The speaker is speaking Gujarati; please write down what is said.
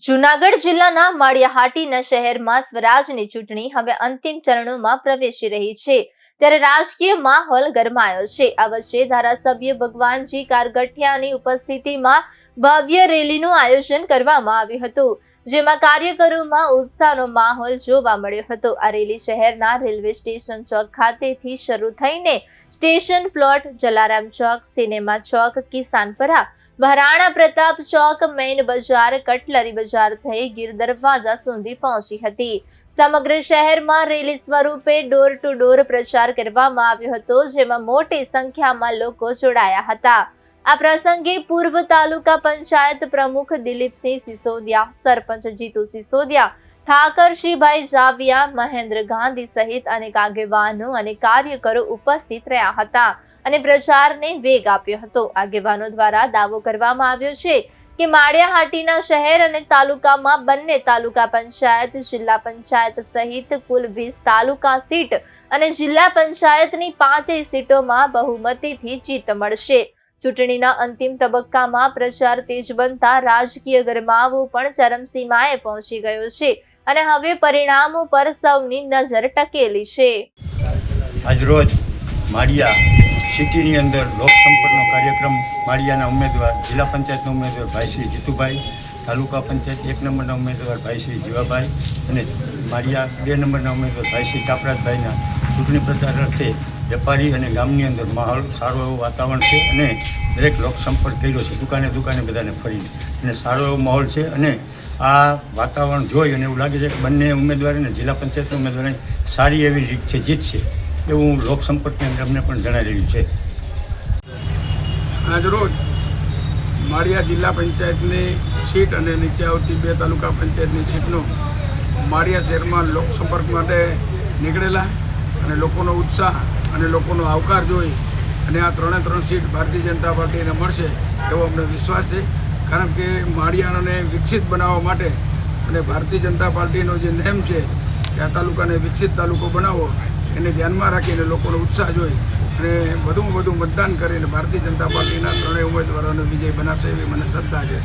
જૂનાગઢ જિલ્લાના માળિયાહાટીના શહેરમાં સ્વરાજની ચૂંટણી હવે અંતિમ ચરણોમાં પ્રવેશી રહી છે, ત્યારે રાજકીય માહોલ ગરમાયો છે। આ વચ્ચે ધારાસભ્ય ભગવાનજી કારગઠિયાની ઉપસ્થિતિમાં ભવ્ય રેલીનું આયોજન કરવામાં આવ્યું હતું, જેમાં કાર્યકરોમાં ઉત્સાહનો માહોલ જોવા મળ્યો હતો। આ રેલી શહેરના રેલવે સ્ટેશન ચોક ખાતેથી શરૂ થઈને સ્ટેશન પ્લોટ, જલારામ ચોક, સિનેમા ચોક, કિસાનપરા, મહારાણા પ્રતાપ ચોક, મેઇન બજાર, કટલરી બજાર થઈ ગીર દરવાજા સુધી પહોંચી હતી। સમગ્ર શહેરમાં રેલી સ્વરૂપે ડોર ટુ ડોર પ્રચાર કરવામાં આવ્યો હતો, જેમાં મોટી સંખ્યામાં લોકો જોડાયા હતા। આ પ્રસંગે પૂર્વ તાલુકા પંચાયત પ્રમુખ દિલીપસિંહ સિસોદિયા, સરપંચ જીતુ સિસોદિયા, ઠાકરશીભાઈ જાવિયા, મહેન્દ્ર ગાંધી સહિત અનેક આગેવાનો અને કાર્યકરો ઉપસ્થિત રહ્યા હતા અને પ્રચારને વેગ આપ્યો હતો। આગેવાનો દ્વારા દાવો કરવામાં આવ્યો છે કે માળિયાહાટીના શહેર અને તાલુકામાં બંને તાલુકા પંચાયત, જિલ્લા પંચાયત સહિત કુલ 20 તાલુકા સીટ અને જિલ્લા પંચાયતની 5 સીટોમાં બહુમતીથી જીત મળશે। ચૂંટણીના અંતિમ તબક્કામાં પ્રચાર તેજ બનતા રાજકીય ગરમાવો પણ ચરમસીમાએ પહોંચી ગયો છે અને હવે પરિણામો પર સૌની નજર ટકેલી છે। આજરોજ માળિયા સિટીની અંદર લોકસંપર્કનો કાર્યક્રમ માળિયાના ઉમેદવાર, જિલ્લા પંચાયતના ઉમેદવાર ભાઈ શ્રી જીતુભાઈ, તાલુકા પંચાયત 1 નંબરના ઉમેદવાર ભાઈ શ્રી જીવાભાઈ અને માળિયા 2 નંબરના ઉમેદવાર ભાઈ શ્રી કાપરાજભાઈના ચૂંટણી પ્રચાર અર્થે વેપારી અને ગામની અંદર માહોલ સારો એવો વાતાવરણ છે અને દરેક લોકસંપર્ક કર્યો છે, દુકાને દુકાને બધાને ફરીને, અને સારો એવો માહોલ છે। અને આ વાતાવરણ જોઈ અને એવું લાગે છે કે બંને ઉમેદવાર અને જિલ્લા પંચાયતના ઉમેદવારની સારી એવી રીત છે, જીતશે એવું લોકસંપર્કની અંદર અમને પણ જણાઈ રહ્યું છે। આજરોજ માળિયા જિલ્લા પંચાયતની સીટ અને નીચે આવતી 2 તાલુકા પંચાયતની સીટનો માળિયા શહેરમાં લોકસંપર્ક માટે નીકળેલા અને લોકોનો ઉત્સાહ અને લોકોનો આવકાર જોઈ અને આ 3 સીટ ભારતીય જનતા પાર્ટીને મળશે એવો અમને વિશ્વાસ છે, કારણ કે માળિયાને વિકસિત બનાવવા માટે અને ભારતીય જનતા પાર્ટીનો જે નેમ છે કે આ તાલુકાને વિકસિત તાલુકો બનાવો, એને ધ્યાનમાં રાખીને લોકોનો ઉત્સાહ જોઈ અને વધુમાં વધુ મતદાન કરીને ભારતીય જનતા પાર્ટીના 3 ઉમેદવારોનો વિજય બનાવશે એવી મને શ્રદ્ધા છે।